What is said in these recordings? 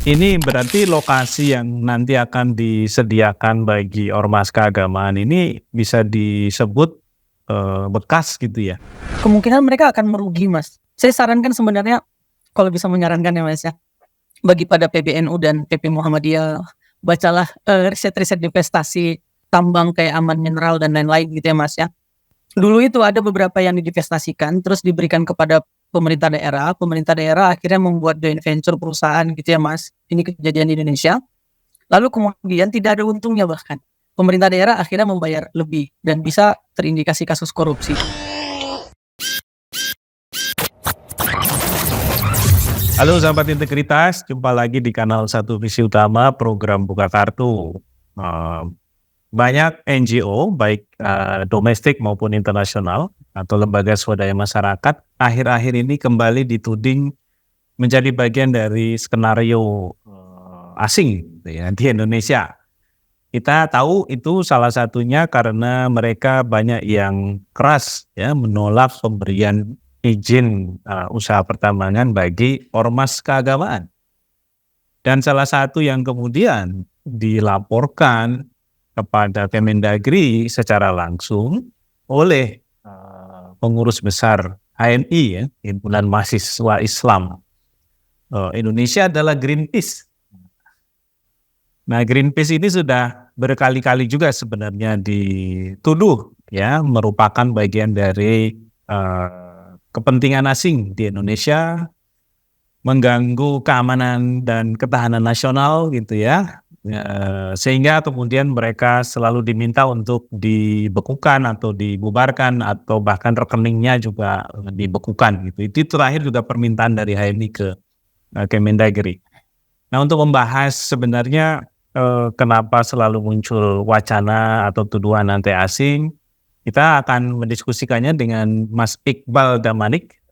Ini berarti lokasi yang nanti akan disediakan bagi ormas keagamaan ini bisa disebut, bekas gitu ya? Kemungkinan mereka akan merugi, Mas. Saya sarankan sebenarnya kalau bisa menyarankan ya, Mas, ya, bagi pada PBNU dan PP Muhammadiyah, bacalah, riset-riset divestasi tambang kayak Aman Mineral dan lain-lain gitu ya, Mas, ya. Dulu itu ada beberapa yang divestasikan terus diberikan kepada pemerintah daerah akhirnya membuat joint venture perusahaan gitu ya, Mas. Ini kejadian di Indonesia, lalu kemudian tidak ada untungnya bahkan. Pemerintah daerah akhirnya membayar lebih dan bisa terindikasi kasus korupsi. Halo sahabat integritas, jumpa lagi di kanal Satu Visi Utama program Buka Kartu. Banyak NGO, baik domestik maupun internasional atau lembaga swadaya masyarakat, akhir-akhir ini kembali dituding menjadi bagian dari skenario asing gitu ya, di Indonesia. Kita tahu itu salah satunya karena mereka banyak yang keras ya menolak pemberian izin usaha pertambangan bagi ormas keagamaan. Dan salah satu yang kemudian dilaporkan kepada Kemendagri secara langsung oleh pengurus besar HMI ya, Himpunan Mahasiswa Islam Indonesia adalah Greenpeace. Nah, Greenpeace ini sudah berkali-kali juga sebenarnya dituduh ya merupakan bagian dari kepentingan asing di Indonesia, mengganggu keamanan dan ketahanan nasional gitu ya. Sehingga kemudian mereka selalu diminta untuk dibekukan atau dibubarkan atau bahkan rekeningnya juga dibekukan gitu. Itu terakhir juga permintaan dari HMI ke Kemendagri. Nah, untuk membahas sebenarnya kenapa selalu muncul wacana atau tuduhan anti asing, kita akan mendiskusikannya dengan Mas Iqbal Damanik.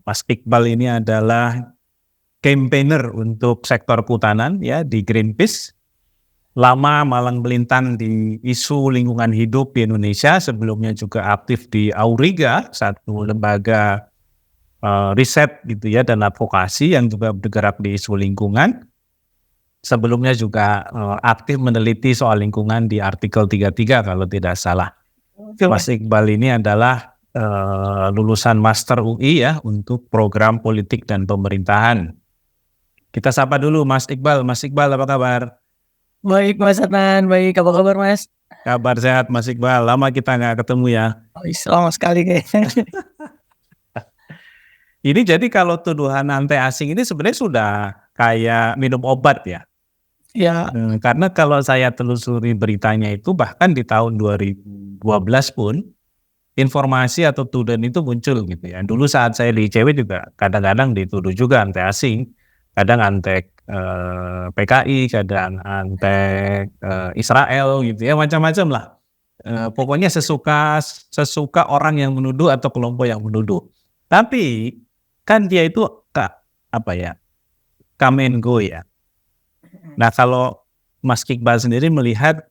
Mas Iqbal ini adalah campaigner untuk sektor kehutanan ya di Greenpeace. Lama malang melintang di isu lingkungan hidup di Indonesia, sebelumnya juga aktif di Auriga, satu lembaga riset gitu ya dan advokasi yang juga bergerak di isu lingkungan. Sebelumnya juga aktif meneliti soal lingkungan di artikel 33 kalau tidak salah. Mas Iqbal ini adalah lulusan Master UI ya untuk program politik dan pemerintahan. Kita sapa dulu Mas Iqbal. Mas Iqbal apa kabar? Baik, Mas Adnan. Baik, apa kabar, Mas? Kabar sehat Mas Iqbal. Lama kita nggak ketemu ya. Lama sekali kayaknya. Ini jadi kalau tuduhan anti asing ini sebenarnya sudah kayak minum obat ya. Ya, Karena kalau saya telusuri beritanya itu bahkan di tahun 2012 pun informasi atau tuduhan itu muncul gitu ya. Dulu saat saya di ICW juga kadang-kadang dituduh juga anti asing, kadang anti PKI, kadang anti Israel gitu ya, macam-macam lah. Pokoknya sesuka orang yang menuduh atau kelompok yang menuduh. Tapi kan dia itu come and go ya. Nah, kalau Mas Iqbal sendiri melihat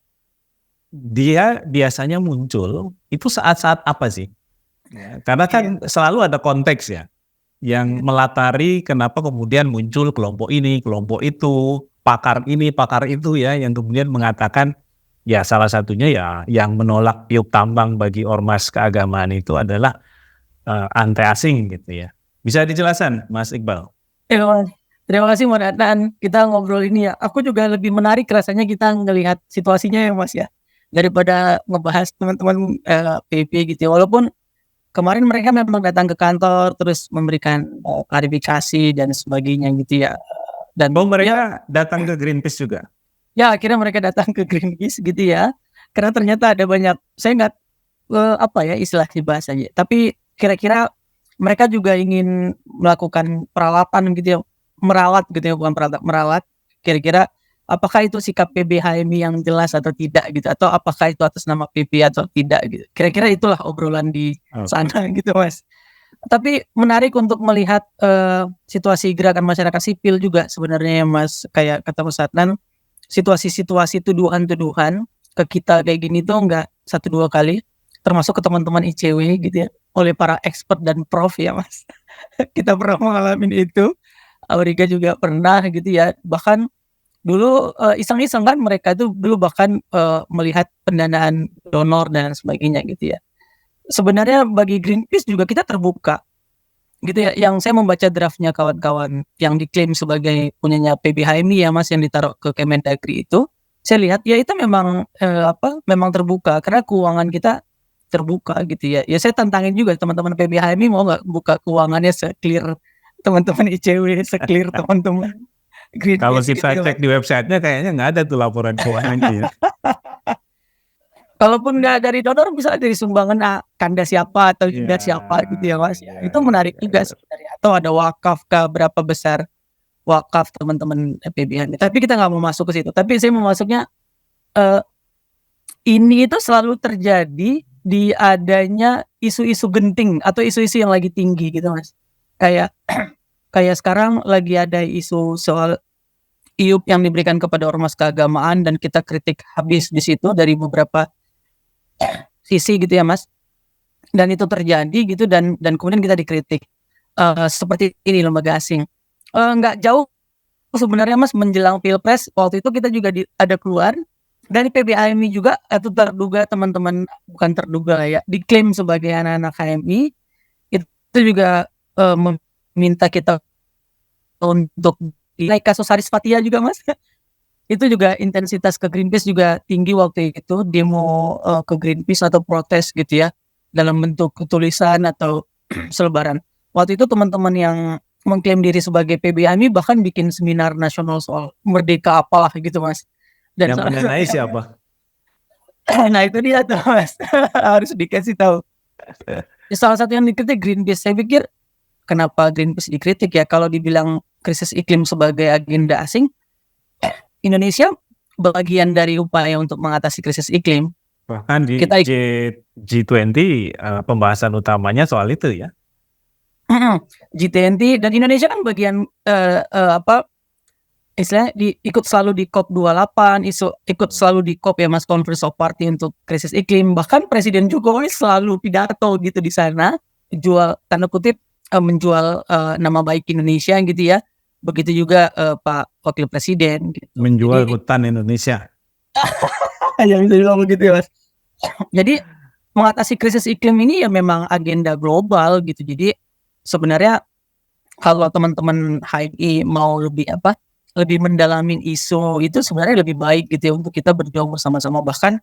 dia biasanya muncul itu saat-saat apa sih? Ya, karena kan selalu ada konteks ya yang melatari kenapa kemudian muncul kelompok ini, kelompok itu, pakar ini, pakar itu ya yang kemudian mengatakan ya salah satunya ya yang menolak tiup tambang bagi ormas keagamaan itu adalah anti asing gitu ya. Bisa dijelaskan Mas Iqbal? terima kasih Mas Adnan. Kita ngobrol ini ya. Aku juga lebih menarik rasanya kita ngelihat situasinya ya, Mas ya, daripada ngebahas teman-teman PP gitu ya. Walaupun kemarin mereka memang datang ke kantor terus memberikan klarifikasi dan sebagainya gitu ya. Dan mereka datang ke Greenpeace juga? Ya, akhirnya mereka datang ke Greenpeace gitu ya. Karena ternyata ada banyak, saya nggak istilahnya bahasanya. Tapi kira-kira mereka juga ingin melakukan peralatan gitu ya, merawat gitu ya, bukan merawat. Kira-kira apakah itu sikap PBHMI yang jelas atau tidak gitu, atau apakah itu atas nama PP atau tidak gitu. Kira-kira itulah obrolan di sana gitu, Mas. Tapi menarik untuk melihat situasi gerakan masyarakat sipil juga sebenarnya ya, Mas. Kayak kata Mas Adnan, situasi-situasi tuduhan-tuduhan ke kita kayak gini tuh enggak 1-2 kali, termasuk ke teman-teman ICW gitu ya, oleh para expert dan prof ya, Mas. Kita pernah mengalami itu. Amerika juga pernah gitu ya. Bahkan dulu, iseng-iseng kan mereka tuh dulu bahkan, melihat pendanaan donor dan sebagainya gitu ya. Sebenarnya bagi Greenpeace juga kita terbuka gitu ya, yang saya membaca draft-nya kawan-kawan yang diklaim sebagai punyanya PBHMI ya Mas, yang ditaruh ke Kemendagri itu, saya lihat ya itu memang, memang terbuka karena keuangan kita terbuka gitu ya. Ya saya tantangin juga teman-teman PBHMI mau nggak buka keuangannya se-clear teman-teman ICW, se-clear teman-teman Kalau Greenpeace gitu kita ya cek Mas. di websitenya kayaknya nggak ada tuh laporan keuangannya ya. Kalaupun nggak dari donor bisa dari sumbangan, Kanda siapa atau Iya, Linda siapa gitu ya Mas ya. iya, Itu iya, menarik iya, juga iya. sebenarnya atau ada wakaf kah, berapa besar wakaf teman-teman PBH. Tapi kita nggak mau masuk ke situ. Tapi saya mau masuknya, eee, ini itu selalu terjadi di adanya isu-isu genting atau isu-isu yang lagi tinggi gitu, Mas. Kayak kayak sekarang lagi ada isu soal IUP yang diberikan kepada ormas keagamaan dan kita kritik habis di situ dari beberapa sisi gitu ya, Mas. Dan itu terjadi gitu dan kemudian kita dikritik, seperti ini lembaga asing. Nggak jauh sebenarnya Mas menjelang pilpres waktu itu kita juga ada keluar dari PBHMI juga itu terduga teman-teman bukan terduga lah ya, diklaim sebagai anak-anak HMI, itu juga, meminta kita untuk naik kasus Haris Fathia juga Mas. Itu juga intensitas ke Greenpeace juga tinggi waktu itu demo, ke Greenpeace atau protes gitu ya, dalam bentuk tulisan atau selebaran. Waktu itu teman-teman yang mengklaim diri sebagai PBHMI bahkan bikin seminar nasional soal merdeka apalah gitu Mas, dan Yang mendanai siapa? nah itu dia tuh Mas, harus dikasih tahu. Ya salah satu yang dikritik Greenpeace, saya pikir kenapa Greenpeace dikritik ya, kalau dibilang krisis iklim sebagai agenda asing, Indonesia bagian dari upaya untuk mengatasi krisis iklim. Bahkan di Kita G20 pembahasan utamanya soal itu ya. G20 dan Indonesia kan bagian, istilahnya ikut selalu di COP28, ikut selalu di COP ya Mas, Conference of Party untuk krisis iklim. Bahkan Presiden Jokowi selalu pidato gitu di sana, tanda kutip, menjual, nama baik Indonesia gitu ya. Begitu juga, Pak Wakil Presiden gitu. Menjual Jadi hutan Indonesia. ya bisa dibilang begitu ya Mas. Jadi mengatasi krisis iklim ini ya memang agenda global gitu. Jadi sebenarnya kalau teman-teman HMI mau lebih mendalamin isu itu sebenarnya lebih baik gitu ya untuk kita berjuang bersama-sama. Bahkan,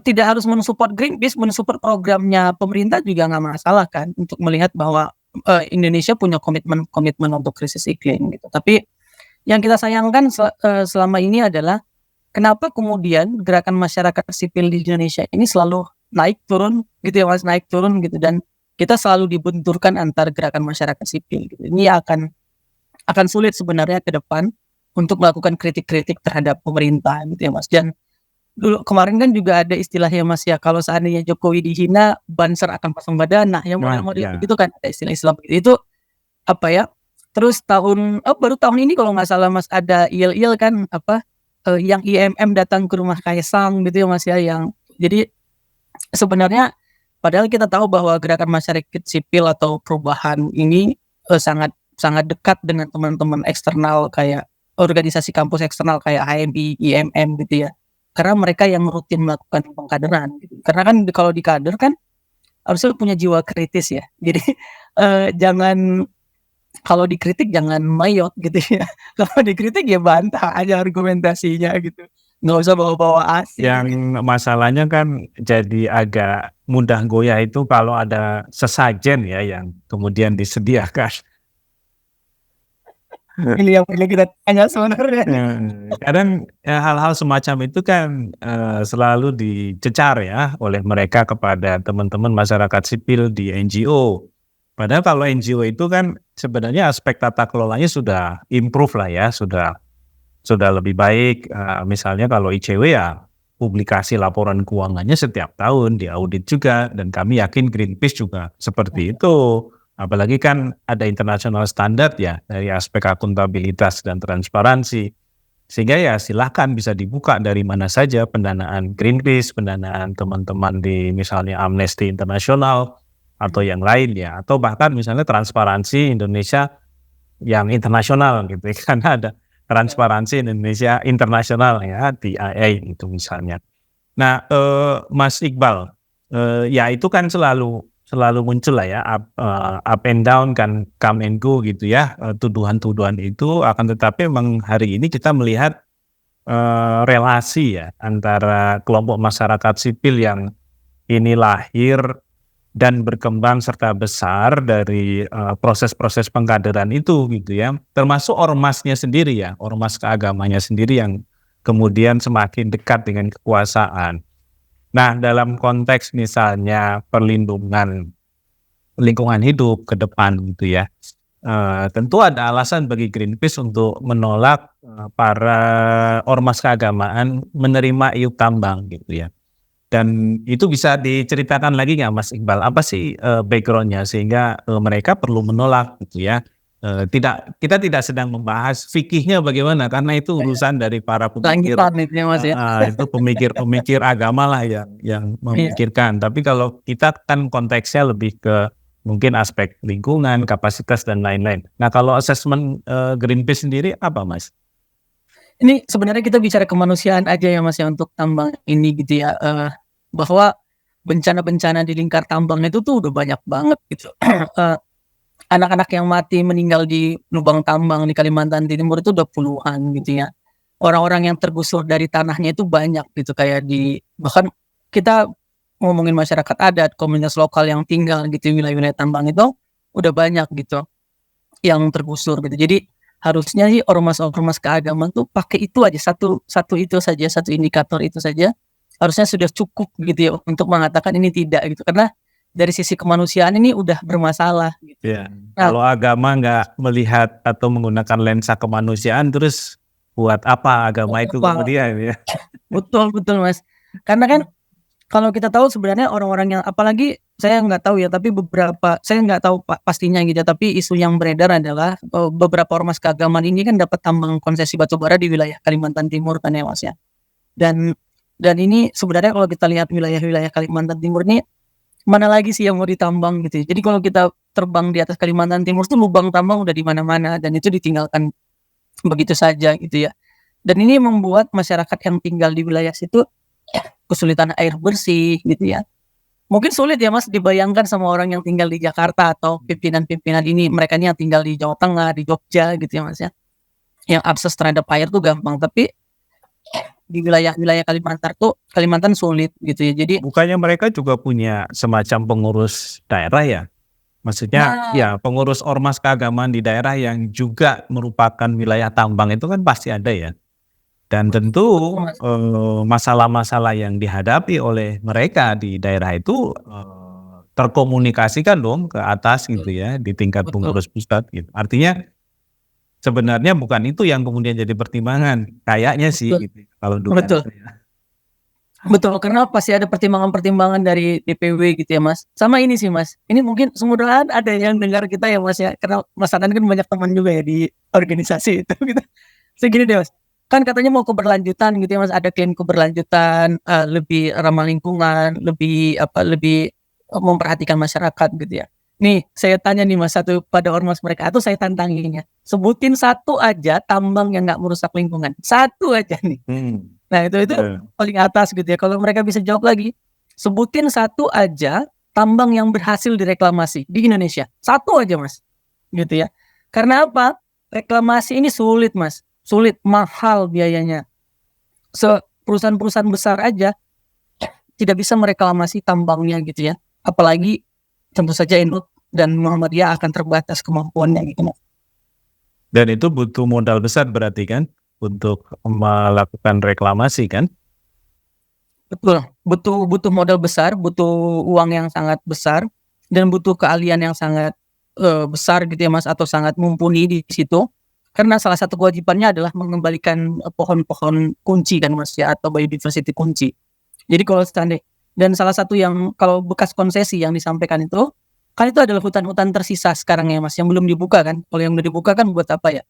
tidak harus mensupport Greenpeace, mensupport programnya pemerintah juga nggak masalah kan untuk melihat bahwa, Indonesia punya komitmen untuk krisis iklim gitu. Tapi yang kita sayangkan selama ini adalah kenapa kemudian gerakan masyarakat sipil di Indonesia ini selalu naik turun gitu ya Mas, naik turun gitu dan kita selalu dibenturkan antar gerakan masyarakat sipil gitu. Ini akan sulit sebenarnya ke depan untuk melakukan kritik-kritik terhadap pemerintah gitu ya Mas. Dan dulu kemarin kan juga ada istilahnya Mas ya, kalau seandainya Jokowi dihina, Banser akan pasang badan. Nah, yang Nah, model-model ya. begitu kan ada istilah-istilah begitu. Itu apa ya? Terus baru tahun ini kalau nggak salah Mas ada yel-yel kan yang IMM datang ke rumah Kaisang gitu ya Mas ya, yang jadi sebenarnya padahal kita tahu bahwa gerakan masyarakat sipil atau perubahan ini, sangat sangat dekat dengan teman-teman eksternal kayak organisasi kampus eksternal kayak HMI, IMM gitu ya. Karena mereka yang rutin melakukan pengkaderan gitu. Karena kan kalau di kader kan harusnya punya jiwa kritis ya. Jadi, jangan kalau dikritik jangan mayot gitu ya. Kalau dikritik ya bantah aja argumentasinya gitu. Nggak usah bawa-bawa asing. Yang masalahnya kan jadi agak mudah goyah itu kalau ada sesajen ya yang kemudian disediakan. Ini yang perlu kita tanya sebenarnya. Kadang hal-hal semacam itu kan selalu dicecar ya oleh mereka kepada teman-teman masyarakat sipil di NGO. Padahal kalau NGO itu kan sebenarnya aspek tata kelolanya sudah improve lah ya, sudah lebih baik. Misalnya kalau ICW ya publikasi laporan keuangannya setiap tahun, diaudit juga, dan kami yakin Greenpeace juga seperti itu. Apalagi kan ada international standard ya dari aspek akuntabilitas dan transparansi. Sehingga ya silahkan bisa dibuka dari mana saja pendanaan Greenpeace, pendanaan teman-teman di misalnya Amnesty International atau yang lain ya. Atau bahkan misalnya transparansi Indonesia yang internasional gitu ya, karena ada transparansi Indonesia internasional ya, TIA itu misalnya. Nah, Mas Iqbal, ya itu kan selalu muncul lah ya, up and down kan, come and go gitu ya, tuduhan-tuduhan itu. Akan tetapi memang hari ini kita melihat relasi ya antara kelompok masyarakat sipil yang ini lahir dan berkembang serta besar dari proses-proses pengkaderan itu gitu ya, termasuk ormasnya sendiri ya, ormas keagamanya sendiri yang kemudian semakin dekat dengan kekuasaan. Nah, dalam konteks misalnya perlindungan lingkungan hidup ke depan gitu ya, tentu ada alasan bagi Greenpeace untuk menolak para ormas keagamaan menerima iup tambang gitu ya. Dan itu bisa diceritakan lagi nggak Mas Iqbal, apa sih background-nya sehingga mereka perlu menolak gitu ya. Kita tidak sedang membahas fikihnya bagaimana, karena itu urusan dari para pemikir, Langitan itu ya Mas ya. itu pemikir agama lah yang Iya. memikirkan. Tapi kalau kita kan konteksnya lebih ke mungkin aspek lingkungan, kapasitas dan lain-lain. Nah, kalau asesmen Greenpeace sendiri apa Mas? Ini sebenarnya kita bicara kemanusiaan aja ya Mas ya untuk tambang ini gitu ya, bahwa bencana-bencana di lingkar tambang itu tuh udah banyak banget gitu. Anak-anak yang mati meninggal di lubang tambang di Kalimantan Timur itu udah puluhan gitu ya. Orang-orang yang tergusur dari tanahnya itu banyak gitu, kayak bahkan kita ngomongin masyarakat adat, komunitas lokal yang tinggal gitu di wilayah-wilayah tambang itu udah banyak gitu yang tergusur gitu. Jadi harusnya sih ormas-ormas keagamaan tuh pakai itu aja, satu itu saja, satu indikator itu saja harusnya sudah cukup gitu ya untuk mengatakan ini tidak gitu, karena dari sisi kemanusiaan ini udah bermasalah gitu. Ya, Nah, kalau agama nggak melihat atau menggunakan lensa kemanusiaan, terus buat apa agama itu kemudian ya? betul Mas. Karena kan kalau kita tahu sebenarnya orang-orang yang, apalagi saya nggak tahu ya, tapi saya nggak tahu pastinya gitu ya, tapi isu yang beredar adalah beberapa ormas keagamaan ini kan dapat tambang konsesi batubara di wilayah Kalimantan Timur kan ya Mas ya. Dan ini sebenarnya kalau kita lihat wilayah-wilayah Kalimantan Timur ini mana lagi sih yang mau ditambang gitu ya. Jadi kalau kita terbang di atas Kalimantan Timur tuh lubang tambang udah di mana-mana dan itu ditinggalkan begitu saja gitu ya. Dan ini membuat masyarakat yang tinggal di wilayah situ kesulitan air bersih gitu ya. Mungkin sulit ya Mas dibayangkan sama orang yang tinggal di Jakarta atau pimpinan-pimpinan ini, mereka ini yang tinggal di Jawa Tengah, di Jogja gitu ya Mas ya. Yang akses terhadap air tuh gampang, tapi di wilayah-wilayah Kalimantan sulit gitu ya. Jadi Bukannya mereka juga punya semacam pengurus daerah ya? Maksudnya ya pengurus ormas keagamaan di daerah yang juga merupakan wilayah tambang itu kan pasti ada ya. Dan tentu masalah-masalah yang dihadapi oleh mereka di daerah itu terkomunikasikan dong ke atas gitu ya, di tingkat pengurus pusat gitu. Artinya sebenarnya bukan itu yang kemudian jadi pertimbangan, kayaknya sih gitu, kalau dugaan saya. Betul, karena pasti ada pertimbangan-pertimbangan dari DPW gitu ya Mas. Sama ini sih Mas, ini mungkin semudahan ada yang dengar kita ya Mas ya, karena Mas Anan kan banyak teman juga ya di organisasi itu gitu. Segini deh Mas, kan katanya mau keberlanjutan gitu ya Mas, ada klaim keberlanjutan, lebih ramah lingkungan, lebih memperhatikan masyarakat gitu ya. Nih saya tanya nih Mas, satu pada ormas mereka atau saya tantangin ya, sebutin satu aja tambang yang nggak merusak lingkungan, satu aja nih. Nah itu paling atas gitu ya. Kalau mereka bisa jawab lagi, sebutin satu aja tambang yang berhasil direklamasi di Indonesia, satu aja Mas, gitu ya. Karena apa? Reklamasi ini sulit Mas, sulit, mahal biayanya. Perusahaan-perusahaan besar aja tidak bisa mereklamasi tambangnya gitu ya. Apalagi tentu saja NU dan Muhammadiyah akan terbatas kemampuannya gitu. Dan itu butuh modal besar berarti kan untuk melakukan reklamasi kan? Betul, butuh modal besar, butuh uang yang sangat besar, dan butuh keahlian yang sangat besar gitu ya Mas, atau sangat mumpuni di situ. Karena salah satu kewajibannya adalah mengembalikan pohon-pohon kunci kan Mas ya, atau biodiversity kunci. Jadi kalau dan salah satu yang kalau bekas konsesi yang disampaikan itu, kan itu adalah hutan-hutan tersisa sekarang ya Mas, yang belum dibuka kan. Kalau yang udah dibuka kan buat apa ya?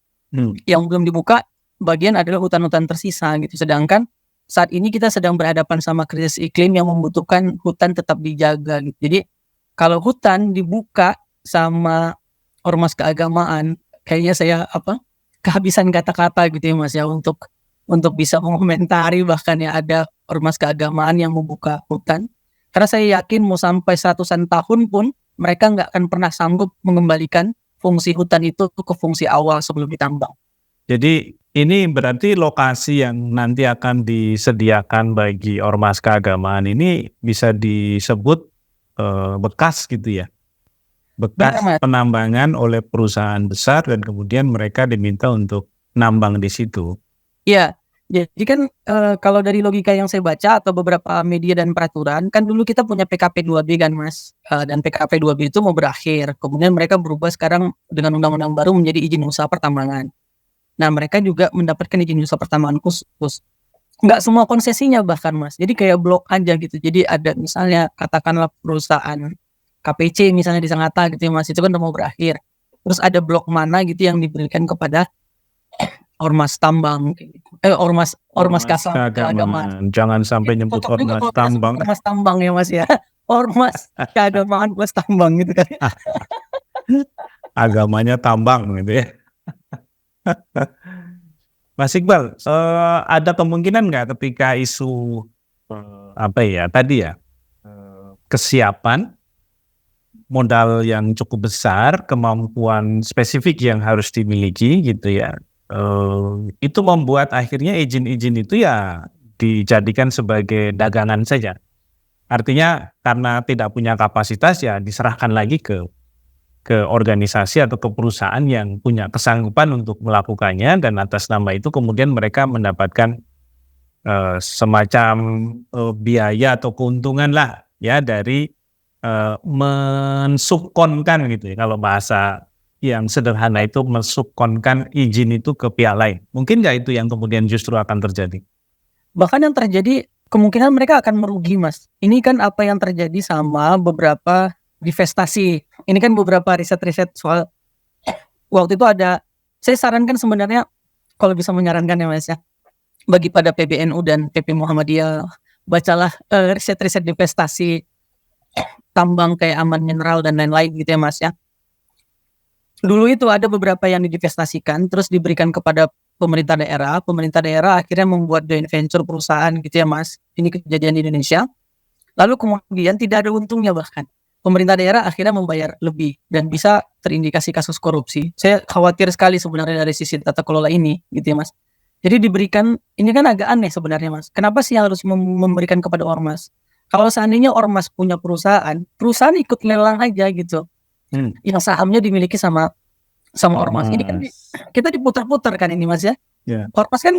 Yang belum dibuka bagian adalah hutan-hutan tersisa gitu. Sedangkan saat ini kita sedang berhadapan sama krisis iklim yang membutuhkan hutan tetap dijaga gitu. Jadi kalau hutan dibuka sama ormas keagamaan, kayaknya saya kehabisan kata-kata gitu ya Mas ya untuk bisa mengomentari bahkan ya ada ormas keagamaan yang membuka hutan. Karena saya yakin mau sampai ratusan tahun pun mereka nggak akan pernah sanggup mengembalikan fungsi hutan itu ke fungsi awal sebelum ditambang. Jadi ini berarti lokasi yang nanti akan disediakan bagi ormas keagamaan ini bisa disebut bekas gitu ya? Benar Bekas Mas. penambangan oleh perusahaan besar dan kemudian mereka diminta untuk nambang di situ. Iya, jadi kan kalau dari logika yang saya baca atau beberapa media dan peraturan, kan dulu kita punya PKP 2B kan Mas, dan PKP 2B itu mau berakhir, kemudian mereka berubah sekarang dengan undang-undang baru menjadi izin usaha pertambangan. Nah, mereka juga mendapatkan izin usaha pertambangan khusus. Nggak semua konsesinya bahkan Mas, jadi kayak blok aja gitu. Jadi ada misalnya katakanlah perusahaan KPC misalnya di Sangatta gitu ya Mas, itu kan udah mau berakhir. Terus ada blok mana gitu yang diberikan kepada ormas tambang kayak gitu. Ormas keagamaan. Jangan sampai Ya, nyebut cocok juga ormas kalau kita sebut tambang. ormas tambang ya Mas ya. Ormas keagamaan plus tambang gitu kan. Agamanya tambang gitu ya. Mas Iqbal, ada kemungkinan nggak ketika isu tadi ya kesiapan modal yang cukup besar, kemampuan spesifik yang harus dimiliki gitu ya, itu membuat akhirnya izin-izin itu ya dijadikan sebagai dagangan saja. Artinya karena tidak punya kapasitas ya diserahkan lagi ke organisasi atau ke perusahaan yang punya kesanggupan untuk melakukannya dan atas nama itu kemudian mereka mendapatkan semacam biaya atau keuntungan lah ya dari mensubkonkan gitu ya, kalau bahasa yang sederhana itu mensubkonkan izin itu ke pihak lain. Mungkin nggak itu yang kemudian justru akan terjadi? Bahkan yang terjadi kemungkinan mereka akan merugi Mas. Ini kan apa yang terjadi sama beberapa divestasi. Ini kan beberapa riset-riset soal waktu itu ada, saya sarankan sebenarnya kalau bisa menyarankan ya Mas ya, bagi pada PBNU dan PP Muhammadiyah, bacalah riset-riset divestasi tambang kayak Aman Mineral dan lain-lain gitu ya Mas ya. Dulu itu ada beberapa yang didivestasikan terus diberikan kepada pemerintah daerah akhirnya membuat joint venture perusahaan gitu ya Mas. Ini kejadian di Indonesia. Lalu kemudian tidak ada untungnya bahkan. Pemerintah daerah akhirnya membayar lebih dan bisa terindikasi kasus korupsi. Saya khawatir sekali sebenarnya dari sisi tata kelola ini gitu ya Mas. Jadi diberikan, ini kan agak aneh sebenarnya Mas. Kenapa sih harus memberikan kepada ormas? Kalau seandainya ormas punya perusahaan ikut lelang aja gitu. Yang sahamnya dimiliki sama ormas. Ini kan kita diputar-putar kan ini Mas ya. Ya. Ormas kan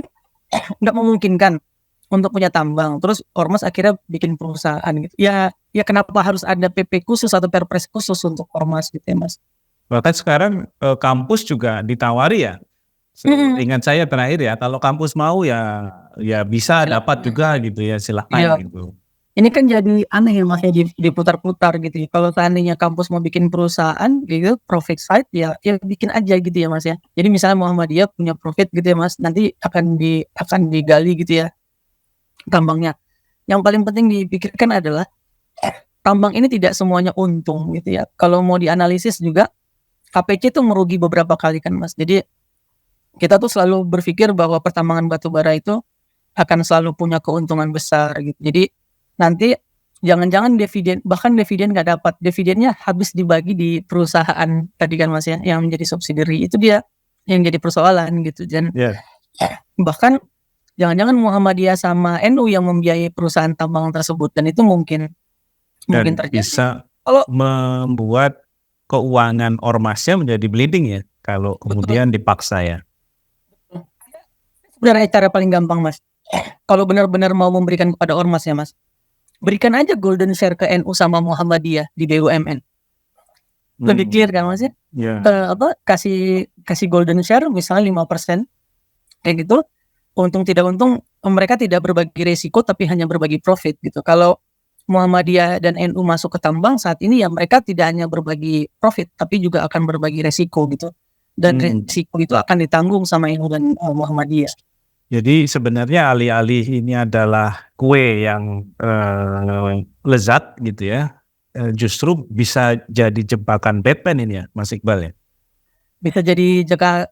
nggak memungkinkan untuk punya tambang. Terus ormas akhirnya bikin perusahaan gitu. Ya kenapa harus ada PP khusus atau Perpres khusus untuk ormas gitu ya Mas. Bahkan sekarang kampus juga ditawari ya. Ingat saya terakhir ya, kalau kampus mau ya bisa dapat juga gitu ya, silahkan gitu. Ini kan jadi aneh ya Mas ya diputar-putar gitu ya. Kalau seandainya kampus mau bikin perusahaan gitu, profit side ya bikin aja gitu ya Mas ya. Jadi misalnya Muhammadiyah punya profit gitu ya Mas, nanti akan digali gitu ya tambangnya. Yang paling penting dipikirkan adalah tambang ini tidak semuanya untung gitu ya. Kalau mau dianalisis juga KPC itu merugi beberapa kali kan Mas. Jadi kita tuh selalu berpikir bahwa pertambangan batu bara itu akan selalu punya keuntungan besar gitu. Jadi nanti jangan-jangan bahkan dividen nggak dapat, dividennya habis dibagi di perusahaan tadi kan Mas ya, yang menjadi subsidiary. Itu dia yang jadi persoalan gitu. Dan bahkan jangan-jangan Muhammadiyah sama NU yang membiayai perusahaan tambang tersebut, dan itu mungkin terjadi. Bisa membuat keuangan ormasnya menjadi bleeding ya kalau kemudian dipaksa ya. Sebenarnya cara paling gampang Mas, kalau benar-benar mau memberikan kepada ormas ya Mas, berikan aja golden share ke NU sama Muhammadiyah di BUMN. Lebih clear kan Mas ya? Kasih golden share misalnya 5%. Kayak gitu. Untung tidak untung mereka tidak berbagi resiko tapi hanya berbagi profit gitu. Kalau Muhammadiyah dan NU masuk ke tambang saat ini ya mereka tidak hanya berbagi profit tapi juga akan berbagi resiko gitu. Dan resiko itu akan ditanggung sama NU dan Muhammadiyah. Jadi sebenarnya alih-alih ini adalah kue yang lezat gitu ya, justru bisa jadi jebakan Batman ini ya Mas Iqbal ya? Bisa jadi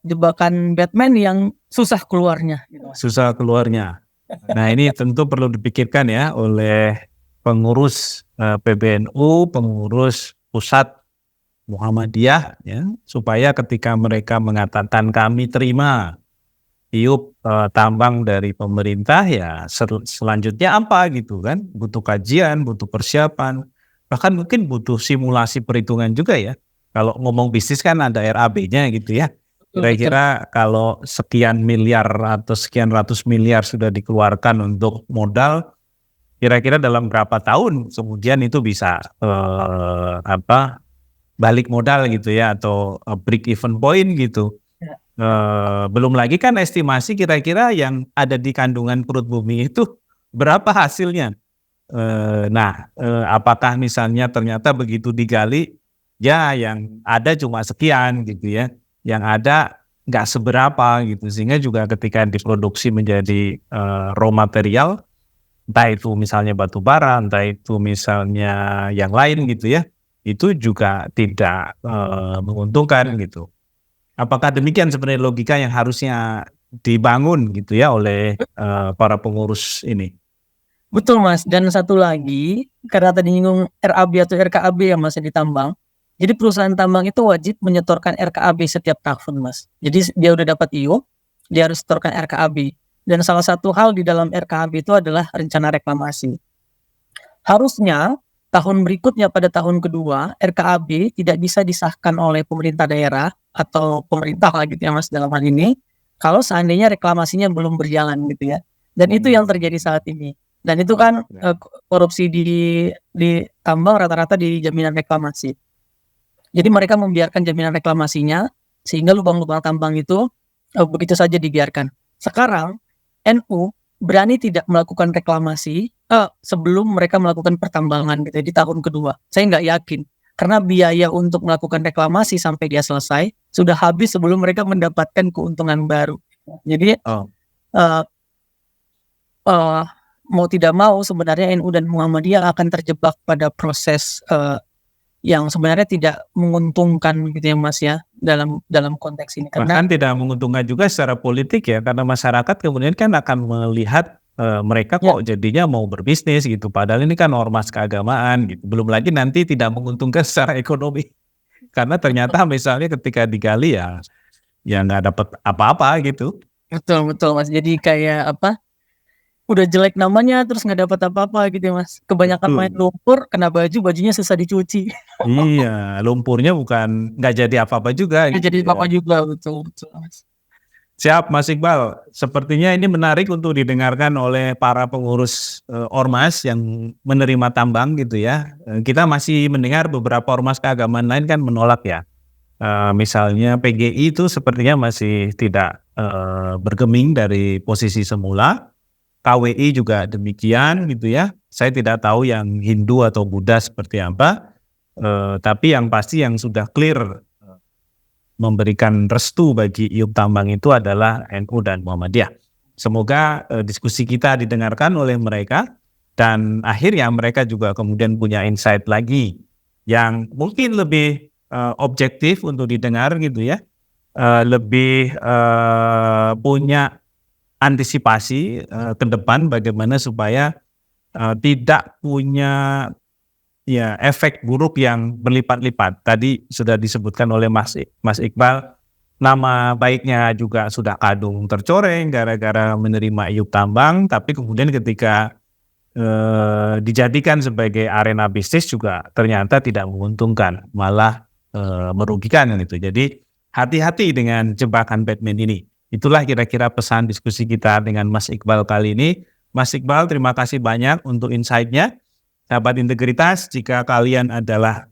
jebakan Batman yang susah keluarnya gitu, Mas. Susah keluarnya. Nah, ini tentu perlu dipikirkan ya oleh pengurus PBNU, pengurus pusat Muhammadiyah ya, supaya ketika mereka mengatakan kami terima tiup tambang dari pemerintah ya selanjutnya apa gitu kan, butuh kajian, butuh persiapan, bahkan mungkin butuh simulasi perhitungan juga ya. Kalau ngomong bisnis kan ada RAB-nya gitu ya. Betul, betul. Kira-kira kalau sekian miliar atau sekian ratus miliar sudah dikeluarkan untuk modal, kira-kira dalam berapa tahun kemudian itu bisa balik modal gitu ya, atau break even point gitu. Ya. Belum lagi kan estimasi kira-kira yang ada di kandungan perut bumi itu berapa hasilnya. Apakah misalnya ternyata begitu digali ya yang ada cuma sekian gitu ya, yang ada nggak seberapa gitu, sehingga juga ketika diproduksi menjadi raw material, entah itu misalnya batu bara, entah itu misalnya yang lain gitu ya, itu juga tidak menguntungkan gitu. Apakah demikian sebenarnya logika yang harusnya dibangun gitu ya oleh para pengurus ini? Betul, Mas. Dan satu lagi, karena tadi nyinggung RAB atau RKAB yang masih ditambang. Jadi perusahaan tambang itu wajib menyetorkan RKAB setiap tahun, Mas. Jadi dia udah dapat IO, dia harus setorkan RKAB. Dan salah satu hal di dalam RKAB itu adalah rencana reklamasi. Harusnya tahun berikutnya pada tahun kedua RKAB tidak bisa disahkan oleh pemerintah daerah atau pemerintah lah gitu ya, Mas, dalam hal ini, kalau seandainya reklamasinya belum berjalan gitu ya. Dan itu yang terjadi saat ini. Dan itu kan korupsi di tambang rata-rata di jaminan reklamasi. Jadi mereka membiarkan jaminan reklamasinya sehingga lubang-lubang tambang itu begitu saja dibiarkan. Sekarang NU berani tidak melakukan reklamasi sebelum mereka melakukan pertambangan gitu ya, di tahun kedua. Saya nggak yakin karena biaya untuk melakukan reklamasi sampai dia selesai sudah habis sebelum mereka mendapatkan keuntungan baru. Jadi mau tidak mau sebenarnya NU dan Muhammadiyah akan terjebak pada proses yang sebenarnya tidak menguntungkan gitu ya, Mas, ya, dalam konteks ini. Karena Bahkan tidak menguntungkan juga secara politik ya, karena masyarakat kemudian kan akan melihat mereka kok jadinya mau berbisnis gitu, padahal ini kan ormas keagamaan gitu. Belum lagi nanti tidak menguntungkan secara ekonomi, karena ternyata misalnya ketika digali ya nggak dapat apa-apa gitu. betul, Mas. Jadi kayak udah jelek namanya terus nggak dapat apa-apa gitu ya, Mas. Kebanyakan main Betul. lumpur, kena bajunya susah dicuci. Iya, lumpurnya bukan nggak jadi apa-apa juga Nggak jadi gitu ya. apa-apa juga, betul, Mas. Siap, Mas Iqbal. Sepertinya ini menarik untuk didengarkan oleh para pengurus ormas yang menerima tambang gitu ya. Kita masih mendengar beberapa ormas keagamaan lain kan menolak ya. Misalnya PGI itu sepertinya masih tidak bergeming dari posisi semula. KWI juga demikian gitu ya. Saya tidak tahu yang Hindu atau Buddha seperti apa. Tapi yang pasti yang sudah clear memberikan restu bagi iup tambang itu adalah NU dan Muhammadiyah. Semoga diskusi kita didengarkan oleh mereka dan akhirnya mereka juga kemudian punya insight lagi yang mungkin lebih objektif untuk didengar gitu ya, lebih punya antisipasi ke depan bagaimana supaya tidak punya ya efek buruk yang berlipat-lipat. Tadi sudah disebutkan oleh Mas Iqbal, nama baiknya juga sudah kadung tercoreng gara-gara menerima iup tambang, tapi kemudian ketika dijadikan sebagai arena bisnis juga ternyata tidak menguntungkan, malah merugikan gitu. Jadi hati-hati dengan jebakan Batman ini. Itulah kira-kira pesan diskusi kita dengan Mas Iqbal kali ini. Mas Iqbal, terima kasih banyak untuk insight-nya. Sahabat Integritas, jika kalian adalah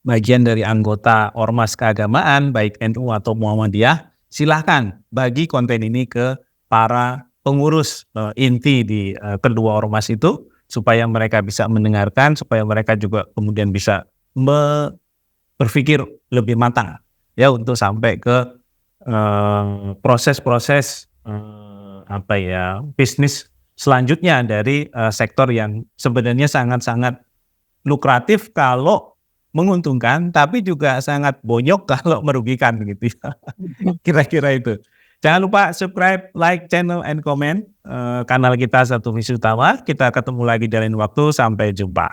bagian dari anggota ormas keagamaan, baik NU atau Muhammadiyah, silahkan bagi konten ini ke para pengurus inti di kedua ormas itu, supaya mereka bisa mendengarkan, supaya mereka juga kemudian bisa berpikir lebih matang ya untuk sampai ke proses-proses bisnis selanjutnya dari sektor yang sebenarnya sangat-sangat lukratif kalau menguntungkan, tapi juga sangat bonyok kalau merugikan gitu ya. Kira-kira itu. Jangan lupa subscribe, like channel, and comment kanal kita Satu Visi Utama. Kita ketemu lagi di lain waktu. Sampai jumpa.